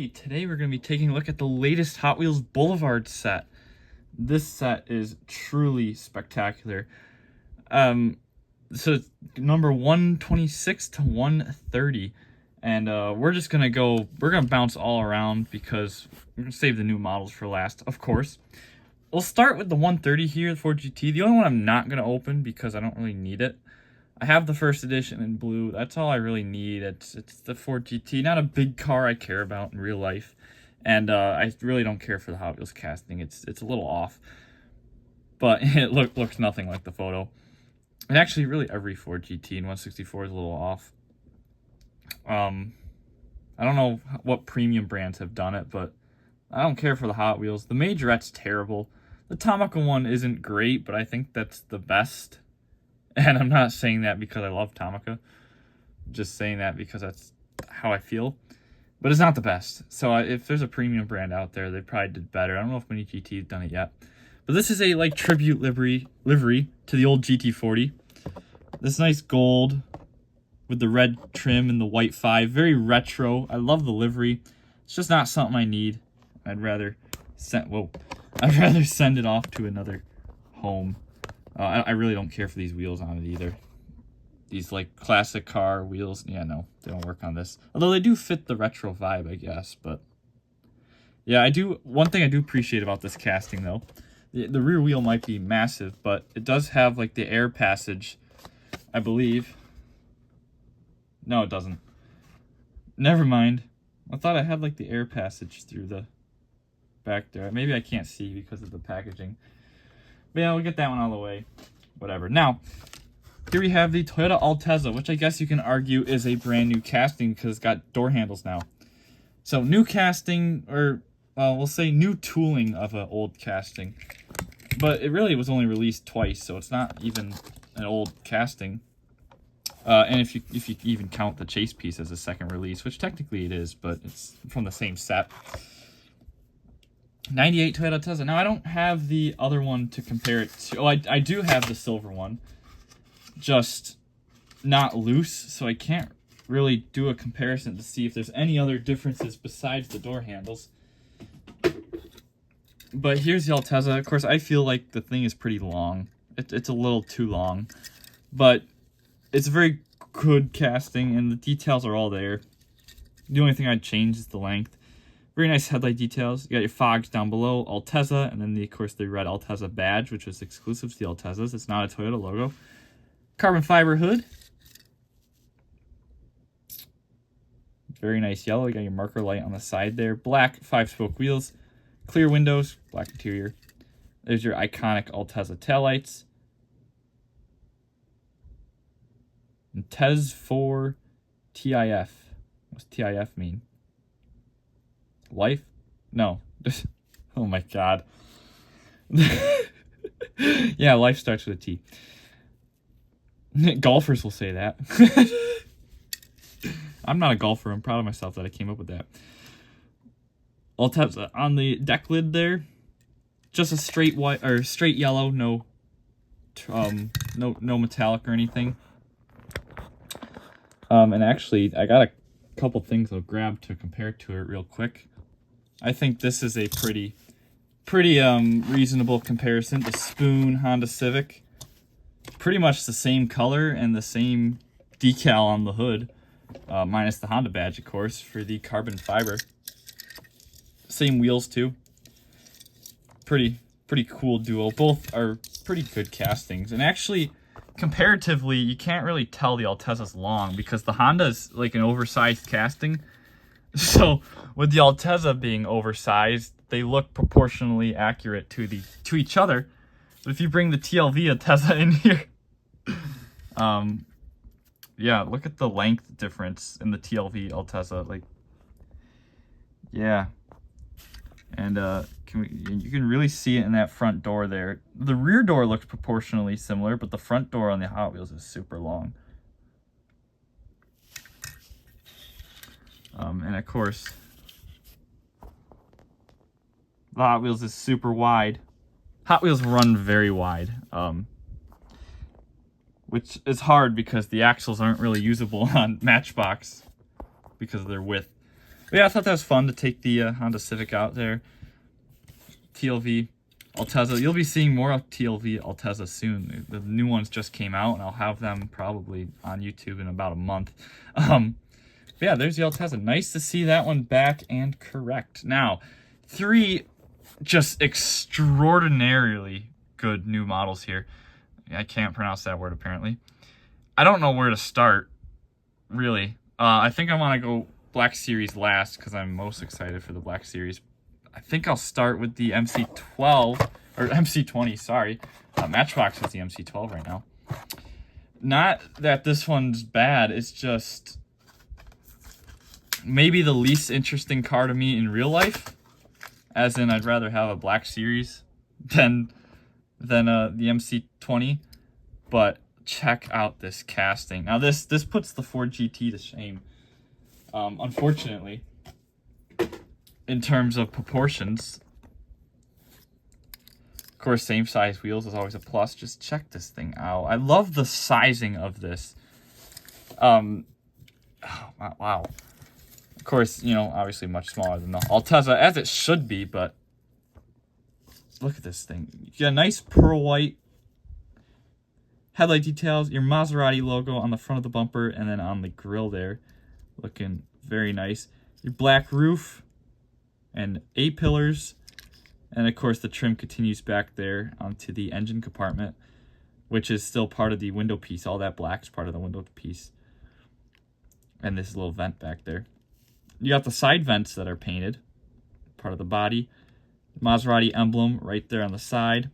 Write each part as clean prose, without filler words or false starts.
Hey, today we're going to be taking a look at the latest Hot Wheels Boulevard set. This set is truly spectacular. So it's number 126 to 130. And we're going to bounce all around because we're going to save the new models for last, of course. We'll start with the 130 here, the Ford GT. The only one I'm not going to open because I don't really need it. I have the first edition in blue. That's all I really need. It's the Ford GT, not a big car I care about in real life, and I really don't care for the Hot Wheels casting. It's a little off, but it looks nothing like the photo. And actually, really every Ford GT in 164 is a little off. I don't know what premium brands have done it, but I don't care for the Hot Wheels. The Majorette's terrible. The Tomica one isn't great, but I think that's the best. And I'm not saying that because I love Tomica. I'm just saying that because that's how I feel. But it's not the best. So if there's a premium brand out there, they probably did better. I don't know if Mini GT's done it yet. But this is a tribute livery to the old GT40. This nice gold with the red trim and the white 5. Very retro. I love the livery. It's just not something I need. I'd rather send it off to another home. I really don't care for these wheels on it either. These classic car wheels, yeah, no, they don't work on this. Although they do fit the retro vibe, I guess. But yeah, one thing I do appreciate about this casting though, the rear wheel might be massive, but it does have the air passage, I believe. No, it doesn't. Never mind. I thought I had the air passage through the back there. Maybe I can't see because of the packaging. But yeah, we'll get that one out of the way. Whatever. Now, here we have the Toyota Altezza, which I guess you can argue is a brand new casting because it's got door handles now. So new casting, or we'll say new tooling of an old casting. But it really was only released twice, so it's not even an old casting. And if you even count the chase piece as a second release, which technically it is, but it's from the same set. 98 Toyota Altezza. Now, I don't have the other one to compare it to. Oh, I do have the silver one, just not loose, so I can't really do a comparison to see if there's any other differences besides the door handles. But here's the Altezza. Of course, I feel like the thing is pretty long. It's a little too long, but it's a very good casting, and the details are all there. The only thing I'd change is the length. Very nice headlight details. You got your fogs down below, Altezza, and then, of course, the red Altezza badge, which was exclusive to the Altezzas. It's not a Toyota logo. Carbon fiber hood. Very nice yellow. You got your marker light on the side there. Black 5-spoke wheels. Clear windows. Black interior. There's your iconic Altezza taillights. And TES 4 TIF. What's TIF mean? Life? No. Oh my god. Yeah, life starts with a T. Golfers will say that. I'm not a golfer. I'm proud of myself that I came up with that. Altezza on the deck lid there. Just a straight white or straight yellow, no metallic or anything. And actually I got a couple things I'll grab to compare to it real quick. I think this is a pretty reasonable comparison. The Spoon Honda Civic, pretty much the same color and the same decal on the hood, minus the Honda badge, of course, for the carbon fiber. Same wheels too. Pretty cool duo. Both are pretty good castings, and actually, comparatively, you can't really tell the Altezza's long because the Honda's an oversized casting. So with the Altezza being oversized, they look proportionally accurate to each other. But if you bring the TLV Altezza in here, yeah, look at the length difference in the TLV Altezza. Yeah, and you can really see it in that front door there. The rear door looks proportionally similar, but the front door on the Hot Wheels is super long. And of course, the Hot Wheels is super wide. Hot Wheels run very wide, which is hard because the axles aren't really usable on Matchbox because of their width. But yeah, I thought that was fun to take the Honda Civic out there. TLV Altezza. You'll be seeing more of TLV Altezza soon. The new ones just came out, and I'll have them probably on YouTube in about a month. But yeah, there's the Altezza. Nice to see that one back and correct. Now, 3 just extraordinarily good new models here. I can't pronounce that word, apparently. I don't know where to start, really. I think I want to go Black Series last because I'm most excited for the Black Series. I think I'll start with the MC12, or MC20, sorry. Matchbox with the MC12 right now. Not that this one's bad, it's just maybe the least interesting car to me in real life. As in, I'd rather have a Black Series than the MC20. But check out this casting. Now this puts the Ford GT to shame. Unfortunately, in terms of proportions. Of course, same size wheels is always a plus. Just check this thing out. I love the sizing of this. Oh, wow. Of course, you know, obviously much smaller than the Altezza, as it should be, but look at this thing. You got a nice pearl white headlight details, your Maserati logo on the front of the bumper, and then on the grill there. Looking very nice. Your black roof and A-pillars. And of course the trim continues back there onto the engine compartment, which is still part of the window piece. All that black is part of the window piece. And this little vent back there. You got the side vents that are painted, part of the body. Maserati emblem right there on the side.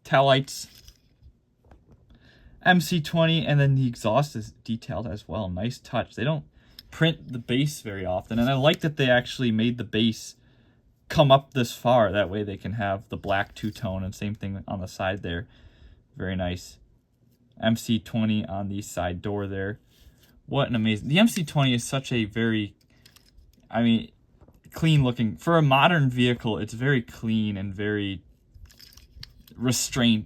Taillights. MC20, and then the exhaust is detailed as well. Nice touch. They don't print the base very often, and I like that they actually made the base come up this far. That way they can have the black two-tone, and same thing on the side there. Very nice. MC20 on the side door there. What an amazing... The MC20 is such a very, I mean, clean looking... For a modern vehicle, it's very clean and very restrained.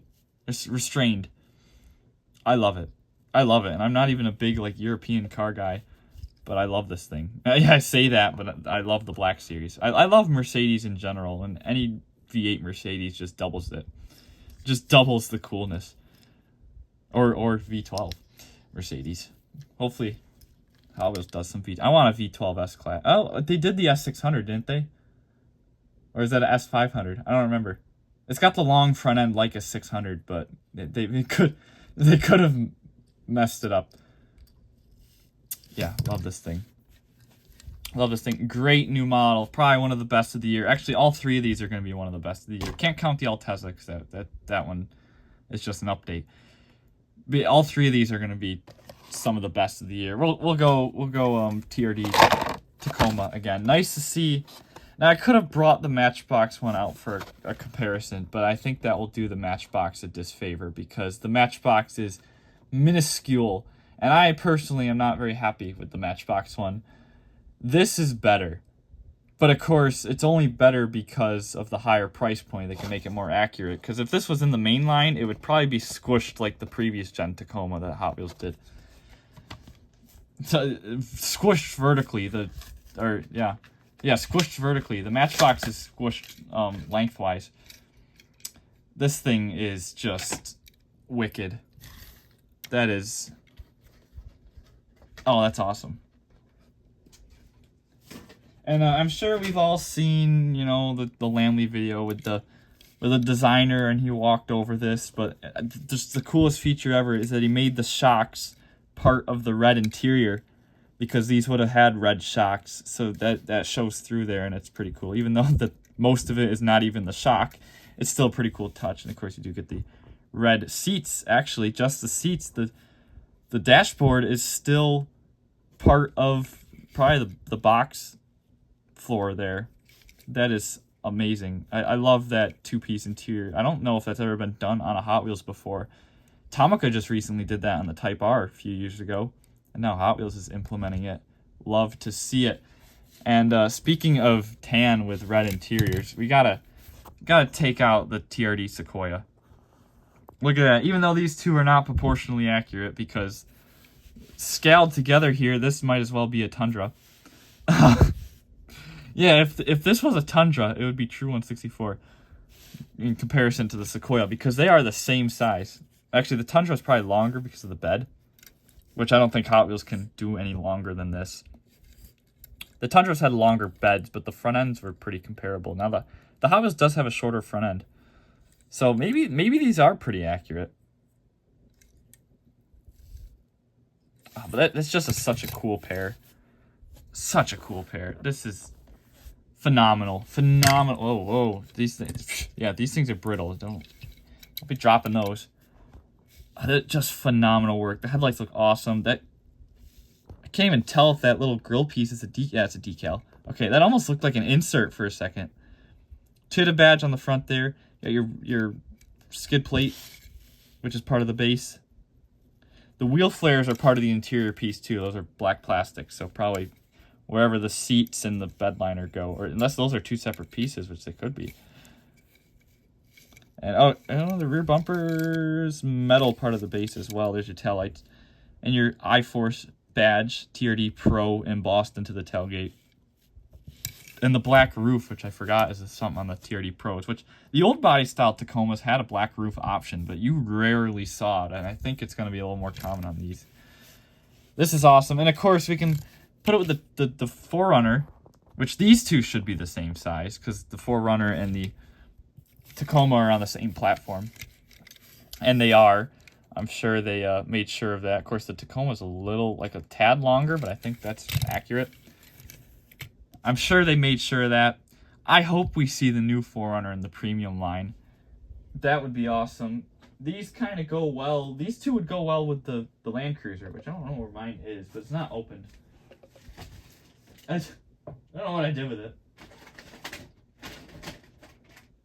I love it. I love it. And I'm not even a big, like, European car guy, but I love this thing. Yeah, I say that, but I love the Black Series. I love Mercedes in general, and any V8 Mercedes just doubles it. Just doubles the coolness. Or V12 Mercedes. Hopefully Hot Wheels does some V... I want a V12 S-Class. Oh, they did the S600, didn't they? Or is that an S500? I don't remember. It's got the long front end like a 600, but they could have messed it up. Yeah, love this thing. Love this thing. Great new model. Probably one of the best of the year. Actually, all 3 of these are going to be one of the best of the year. Can't count the Altezza because that one is just an update. But all 3 of these are going to be some of the best of the year. We'll go TRD Tacoma again. Nice to see. Now I could have brought the Matchbox one out for a comparison, but I think that will do the Matchbox a disfavor because the Matchbox is minuscule, and I personally am not very happy with the Matchbox one. This is better, but of course it's only better because of the higher price point. They can make it more accurate, because if this was in the main line, it would probably be squished like the previous gen Tacoma that Hot Wheels did. So, squished vertically, squished vertically. The Matchbox is squished lengthwise. This thing is just wicked. That is... Oh, that's awesome. And I'm sure we've all seen, you know, the Lamley video with the designer, and he walked over this. But just the coolest feature ever is that he made the shocks part of the red interior, because these would have had red shocks, so that shows through there, and it's pretty cool. Even though most of it is not even the shock, it's still a pretty cool touch. And of course you do get the red seats. Actually, just the seats. The dashboard is still part of probably the box floor there. That is amazing. I love that 2-piece interior. I don't know if that's ever been done on a Hot Wheels before. Tomica just recently did that on the Type R a few years ago, and now Hot Wheels is implementing it. Love to see it. And speaking of tan with red interiors, we gotta take out the TRD Sequoia. Look at that. Even though these two are not proportionally accurate, because scaled together here, this might as well be a Tundra. Yeah, if this was a Tundra, it would be true 164 in comparison to the Sequoia, because they are the same size. Actually, the Tundra is probably longer because of the bed, which I don't think Hot Wheels can do any longer than this. The Tundras had longer beds, but the front ends were pretty comparable. Now the Hot Wheels does have a shorter front end, so maybe these are pretty accurate. Oh, but that's just such a cool pair. Such a cool pair. This is phenomenal. Phenomenal. Oh, whoa. These things, yeah, these things are brittle. Don't be dropping those. Just phenomenal work. The headlights look awesome. I can't even tell if that little grill piece is a decal. Yeah, it's a decal. Okay, that almost looked like an insert for a second. TRD badge on the front there. You got your skid plate, which is part of the base. The wheel flares are part of the interior piece too. Those are black plastic, so probably wherever the seats and the bed liner go, or unless those are two separate pieces, which they could be. And oh, I don't know, the rear bumper's metal part of the base as well. There's your tail lights and your iForce badge, TRD Pro embossed into the tailgate. And the black roof, which I forgot is something on the TRD Pros, which the old body style Tacomas had a black roof option, but you rarely saw it, and I think it's going to be a little more common on these. This is awesome. And of course, we can put it with the 4Runner, which these two should be the same size, because the 4Runner and the Tacoma are on the same platform. And they are. I'm sure they made sure of that. Of course, the Tacoma's a tad longer, but I think that's accurate. I'm sure they made sure of that. I hope we see the new 4Runner in the premium line. That would be awesome. These kind of go well. These two would go well with the Land Cruiser, which I don't know where mine is, but it's not opened. I don't know what I did with it.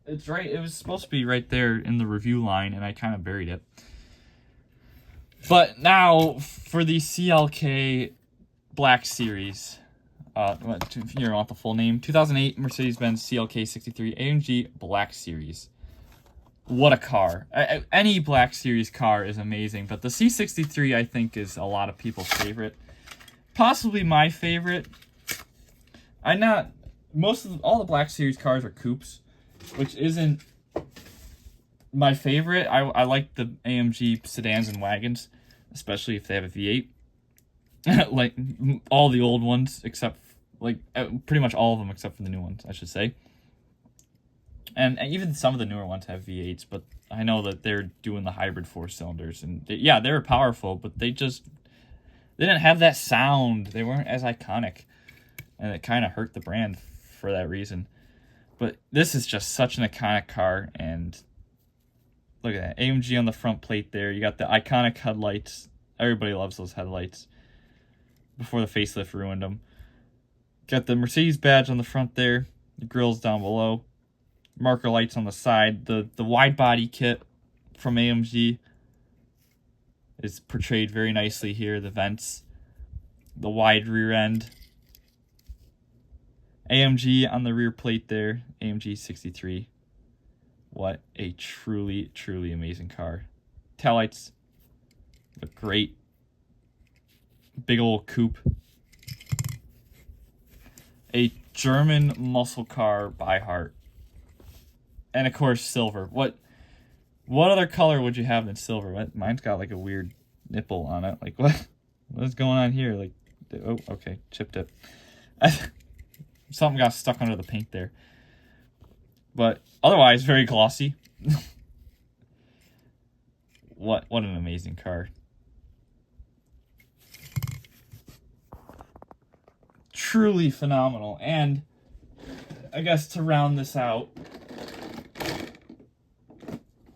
It's right. It was supposed to be right there in the review line, and I kind of buried it. But now for the CLK Black Series. You want the full name? 2008 Mercedes-Benz CLK 63 AMG Black Series. What a car. Any Black Series car is amazing, but the C63 I think is a lot of people's favorite. Possibly my favorite. All the Black Series cars are coupes, which isn't my favorite. I like the AMG sedans and wagons, especially if they have a V8. Like all the old ones, pretty much all of them except for the new ones, I should say. And even some of the newer ones have V8s, but I know that they're doing the hybrid 4-cylinders, and they were powerful, but they didn't have that sound. They weren't as iconic, and it kind of hurt the brand for that reason. But this is just such an iconic car, and look at that AMG on the front plate there. You got the iconic headlights. Everybody loves those headlights. Before the facelift ruined them. Got the Mercedes badge on the front there. The grill's down below. Marker lights on the side. The wide body kit from AMG is portrayed very nicely here. The vents. The wide rear end. AMG on the rear plate there. AMG 63. What a truly, truly amazing car. Taillights look great. Big old coupe. A German muscle car by heart. And of course, silver. What other color would you have than silver? Mine's got like a weird nipple on it. Like what is going on here? Like, oh, okay, chipped it. Something got stuck under the paint there. But otherwise, very glossy. What an amazing car. Truly phenomenal. And I guess to round this out,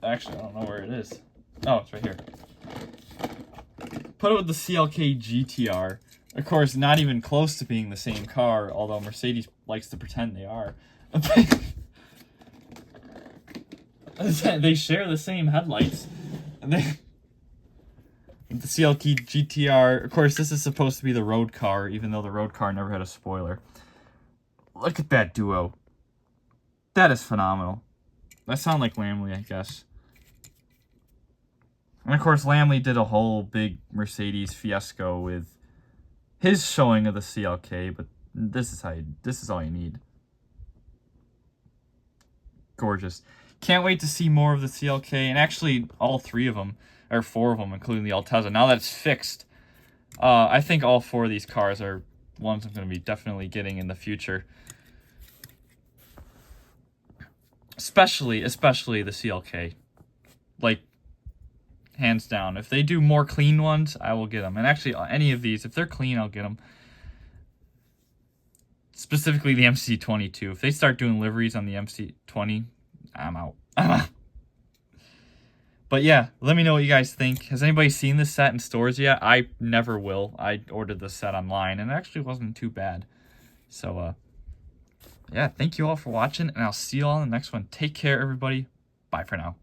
actually I don't know where it is. Oh, it's right here. Put it with the CLK GTR. Of course, not even close to being the same car, although Mercedes likes to pretend they are. They share the same headlights. The CLK GTR, of course, this is supposed to be the road car, even though the road car never had a spoiler. Look at that duo. That is phenomenal. That sounds like Lamley, I guess. And of course, Lamley did a whole big Mercedes fiasco with his showing of the CLK, but This is all you need. Gorgeous. Can't wait to see more of the CLK, and actually all 3 of them, or 4 of them, including the Altezza. Now that it's fixed, I think all 4 of these cars are ones I'm going to be definitely getting in the future. Especially the CLK. Like, hands down. If they do more clean ones, I will get them. And actually, any of these, if they're clean, I'll get them. Specifically the MC20 too. If they start doing liveries on the MC20, I'm out. But yeah, let me know what you guys think. Has anybody seen this set in stores yet? I never will. I ordered this set online, and it actually wasn't too bad. So, yeah, thank you all for watching, and I'll see you all in the next one. Take care, everybody. Bye for now.